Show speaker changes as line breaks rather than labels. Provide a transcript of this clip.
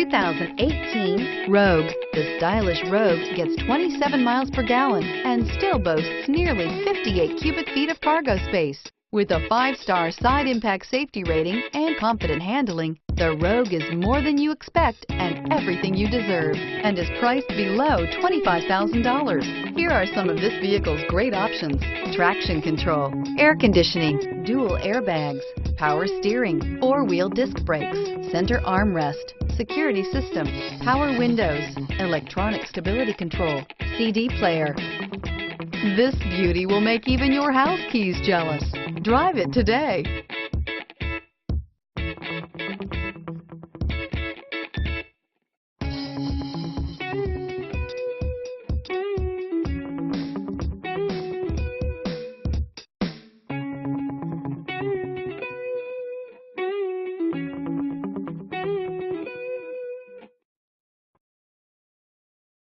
2018 Rogue. The stylish Rogue gets 27 miles per gallon and still boasts nearly 58 cubic feet of cargo space. With a 5-star side impact safety rating and confident handling, the Rogue is more than you expect and everything you deserve, and is priced below $25,000. Here are some of this vehicle's great options: traction control, air conditioning, dual airbags, power steering, 4-wheel disc brakes, center armrest, security system, power windows, electronic stability control, CD player. This beauty will make even your house keys jealous. Drive it today.